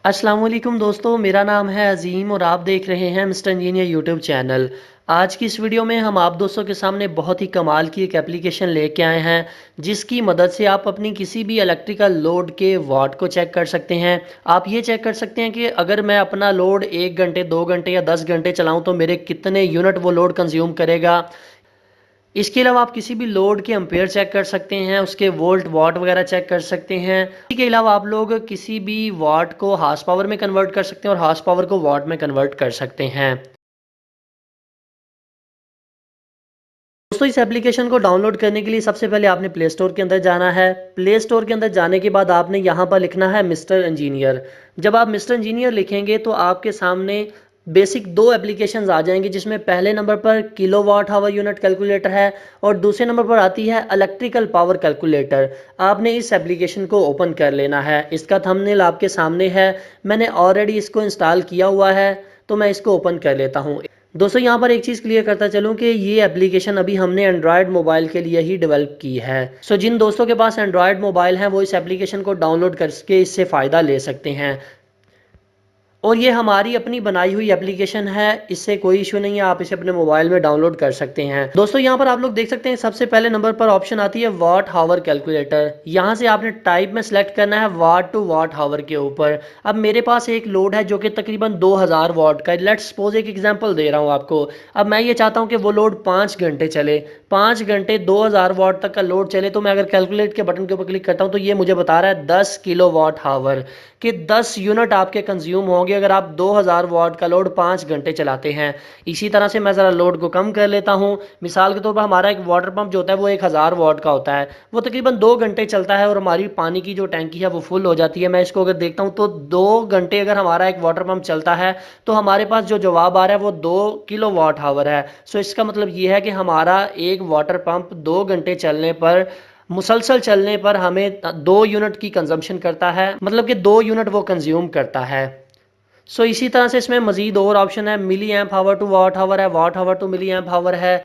अस्सलाम वालेकुम दोस्तों, मेरा नाम है अज़ीम और आप देख रहे हैं मिस्टर इंजीनियर यूट्यूब चैनल। आज की इस वीडियो में हम आप दोस्तों के सामने बहुत ही कमाल की एक एप्लीकेशन लेके आए हैं, जिसकी मदद से आप अपनी किसी भी इलेक्ट्रिकल लोड के वाट को चेक कर सकते हैं। आप ये चेक कर सकते हैं कि अगर मैं अपना लोड 1 घंटे, 2 घंटे या 10 घंटे चलाऊँ तो मेरे कितने यूनिट वो लोड कंज्यूम करेगा। इसके अलावा आप किसी भी लोड के एम्पेयर चेक कर सकते हैं, उसके वोल्ट वाट वगैरह चेक कर सकते हैं। इसके अलावा आप लोग किसी भी वाट को हार्स पावर में कन्वर्ट कर सकते हैं और हार्स पावर को वाट में कन्वर्ट कर सकते हैं। दोस्तों, इस एप्लीकेशन को डाउनलोड करने के लिए सबसे पहले आपने प्ले स्टोर के अंदर जाना है। प्ले स्टोर के अंदर जाने के बाद आपने यहाँ पर लिखना है मिस्टर इंजीनियर। जब आप मिस्टर इंजीनियर लिखेंगे तो आपके सामने बेसिक दो एप्लीकेशंस आ जाएंगी, जिसमें पहले नंबर पर किलोवाट आवर यूनिट कैलकुलेटर है और दूसरे नंबर पर आती है इलेक्ट्रिकल पावर कैलकुलेटर। आपने इस एप्लीकेशन को ओपन कर लेना है। इसका थंबनेल आपके सामने है, मैंने ऑलरेडी इसको इंस्टॉल किया हुआ है, तो मैं इसको ओपन कर लेता हूँ। दोस्तों, यहाँ पर एक चीज़ क्लियर करता चलूँ कि ये एप्लीकेशन अभी हमने एंड्रॉयड मोबाइल के लिए ही डेवलप की है। जिन दोस्तों के पास एंड्रॉयड मोबाइल है वो इस एप्लीकेशन को डाउनलोड करके इससे फ़ायदा ले सकते हैं। और ये हमारी अपनी बनाई हुई एप्लीकेशन है, इससे कोई इशू नहीं है, आप इसे अपने मोबाइल में डाउनलोड कर सकते हैं। दोस्तों, यहाँ पर आप लोग देख सकते हैं सबसे पहले नंबर पर ऑप्शन आती है वाट हावर कैलकुलेटर। यहाँ से आपने टाइप में सेलेक्ट करना है वाट टू वाट हावर के ऊपर। अब मेरे पास एक लोड है जो कि तकरीबन 2000 वाट का है। लेट्स सपोज एक एग्जांपल दे रहा हूँ आपको। अब मैं ये चाहता हूँ कि वो लोड 5 घंटे चले, 5 घंटे 2000 वाट तक का लोड चले। तो मैं अगर कैलकुलेट के बटन के ऊपर क्लिक करता हूँ तो ये मुझे बता रहा है 10 किलो वाट हावर कि 10 यूनिट आपके कंज्यूम होंगे अगर आप 2000 वाट का लोड 5 घंटे चलाते हैं। इसी तरह से मैं ज़रा लोड को कम कर लेता हूँ। मिसाल के तौर पर हमारा एक वाटर पंप जो होता है वो 1000 वाट का होता है, वो तकरीबन 2 घंटे चलता है और हमारी पानी की जो टैंकी है वो फुल हो जाती है। मैं इसको अगर देखता हूँ तो 2 घंटे अगर हमारा एक वाटर पंप चलता है तो हमारे पास जो जवाब आ रहा है वो 2 किलो वाट हावर है। इसका मतलब ये है कि हमारा एक वाटर पंप 2 घंटे चलने पर, मुसलसल चलने पर हमें 2 यूनिट की कंजम्पशन करता है, मतलब कि 2 यूनिट वो कंज्यूम करता है। इसी तरह से इसमें मजीद और ऑप्शन है, मिली एम्प हावर टू वाट हावर है, वाट हावर टू मिली एम्प हावर है।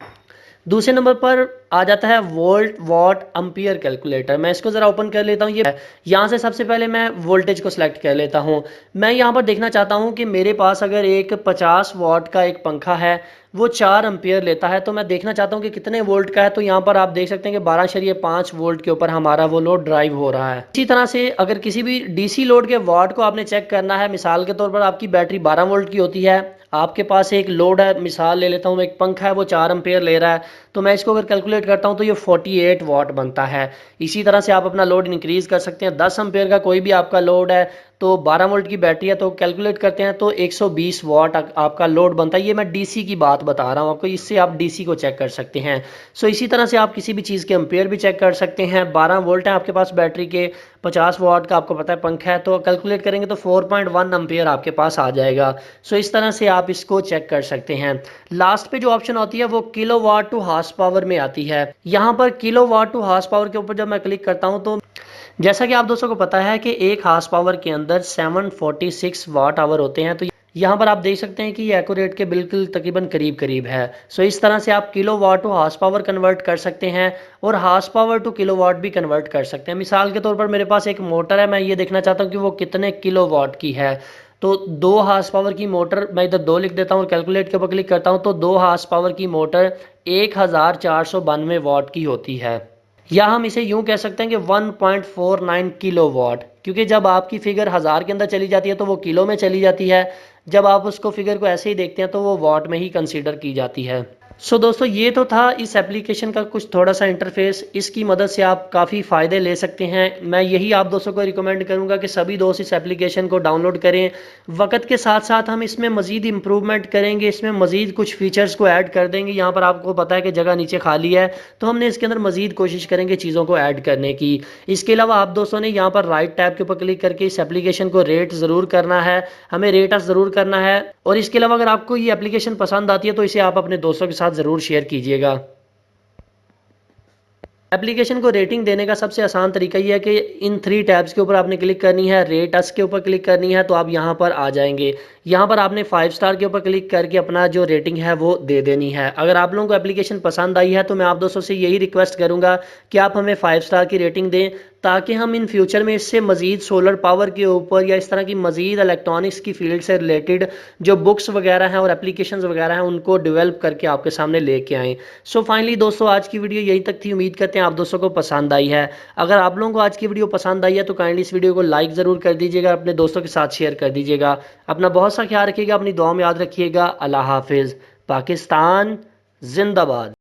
दूसरे नंबर पर आ जाता है वोल्ट वॉट एम्पियर कैलकुलेटर। मैं इसको ज़रा ओपन कर लेता हूँ। ये यहाँ से सबसे पहले मैं वोल्टेज को सिलेक्ट कर लेता हूँ। मैं यहाँ पर देखना चाहता हूँ कि मेरे पास अगर एक 50 वाट का एक पंखा है, वो 4 एम्पियर लेता है, तो मैं देखना चाहता हूँ कि कितने वोल्ट का है। तो यहाँ पर आप देख सकते हैं कि 12.5 वोल्ट के ऊपर हमारा वो लोड ड्राइव हो रहा है। इसी तरह से अगर किसी भी डीसी लोड के वाट को आपने चेक करना है, मिसाल के तौर पर आपकी बैटरी 12 वोल्ट की होती है, आपके पास एक लोड है, मिसाल ले लेता हूँ, एक पंखा है वो 4 एम्पियर ले रहा है, तो मैं इसको अगर कैलकुलेट करता हूँ तो ये 48 वाट बनता है। इसी तरह से आप अपना लोड इंक्रीज़ कर सकते हैं। 10 एम्पियर का कोई भी आपका लोड है तो 12 वोल्ट की बैटरी है, तो कैलकुलेट करते हैं तो 120 वाट आपका लोड बनता है। ये मैं डीसी की बात बता रहा हूँ आपको, इससे आप डीसी को चेक कर सकते हैं। इसी तरह से आप किसी भी चीज़ के एम्पेयर भी चेक कर सकते हैं। 12 वोल्ट है आपके पास बैटरी के, 50 वाट का आपको पता है पंखा है, तो कैलकुलेट करेंगे तो 4.1 एम्पेयर आपके पास आ जाएगा। इस तरह से आप इसको चेक कर सकते हैं। लास्ट पे जो ऑप्शन होती है वो kilowatt to horsepower में आती है। यहाँ पर kilowatt to horsepower के ऊपर जब मैं क्लिक करता हूँ तो जैसा कि आप दोस्तों को पता है कि एक हार्स पावर के अंदर 746 वाट आवर होते हैं, तो यहाँ पर आप देख सकते हैं कि ये एक्यूरेट के बिल्कुल तकरीबन करीब करीब है। इस तरह से आप kilowatt to horsepower convert कर सकते हैं और horsepower to kilowatt भी कन्वर्ट कर सकते हैं। मिसाल के तौर पर मेरे पास एक मोटर है, मैं ये देखना चाहता हूँ कि वो कितने किलो वाट की है। तो 2 हार्स पावर की मोटर, मैं इधर 2 लिख देता हूँ और कैलकुलेट के ऊपर क्लिक करता हूँ तो 2 हार्स पावर की मोटर 1492 वाट की होती है। या हम इसे यूं कह सकते हैं कि 1.49 किलो वाट, क्योंकि जब आपकी फिगर हज़ार के अंदर चली जाती है तो वो किलो में चली जाती है, जब आप उसको फिगर को ऐसे ही देखते हैं तो वो वाट में ही कंसीडर की जाती है। दोस्तों, ये तो था इस एप्लीकेशन का कुछ थोड़ा सा इंटरफेस। इसकी मदद से आप काफ़ी फ़ायदे ले सकते हैं। मैं यही आप दोस्तों को रिकमेंड करूंगा कि सभी दोस्त इस एप्लीकेशन को डाउनलोड करें। वक्त के साथ साथ हम इसमें मज़ीद इम्प्रूवमेंट करेंगे, इसमें मज़ीद कुछ फीचर्स को ऐड कर देंगे। यहाँ पर आपको पता है कि जगह नीचे खाली है, तो हमने इसके अंदर मज़ीद कोशिश करेंगे चीज़ों को ऐड करने की। इसके अलावा आप दोस्तों ने यहाँ पर राइट टैब के ऊपर क्लिक करके इस एप्लीकेशन को रेट ज़रूर करना है, हमें रेट ज़रूर करना है। और इसके अलावा अगर आपको ये एप्लीकेशन पसंद आती है तो इसे आप अपने दोस्तों के साथ ज़रूर शेयर कीजिएगा। एप्लीकेशन को रेटिंग देने का सबसे आसान तरीका ये है कि इन 3 टैब्स के ऊपर आपने क्लिक करनी है, रेट अस के ऊपर क्लिक करनी है, तो आप यहाँ पर आ जाएंगे। यहाँ पर आपने 5 स्टार के ऊपर क्लिक करके अपना जो रेटिंग है वो दे देनी है। अगर आप लोगों को एप्लीकेशन पसंद आई है तो मैं आप दोस्तों से यही रिक्वेस्ट करूँगा कि आप हमें 5 स्टार की रेटिंग दें, ताकि हम इन फ्यूचर में इससे मज़ीद सोलर पावर के ऊपर या इस तरह की मज़ीद इलेक्ट्रॉनिक्स की फील्ड से रिलेटेड जो बुक्स वगैरह हैं और एप्लीकेशंस वगैरह हैं उनको डेवलप करके आपके सामने लेके आएँ। सो फाइनली दोस्तों, आज की वीडियो यहीं तक थी। उम्मीद करते हैं आप दोस्तों को पसंद आई है। अगर आप लोगों को आज की वीडियो पसंद आई है तो काइंडली इस वीडियो को लाइक ज़रूर कर दीजिएगा, अपने दोस्तों के साथ शेयर कर दीजिएगा। अपना बहुत सा ख्याल रखिएगा, अपनी दुआ में याद रखिएगा। अल्लाह हाफिज़। पाकिस्तान जिंदाबाद।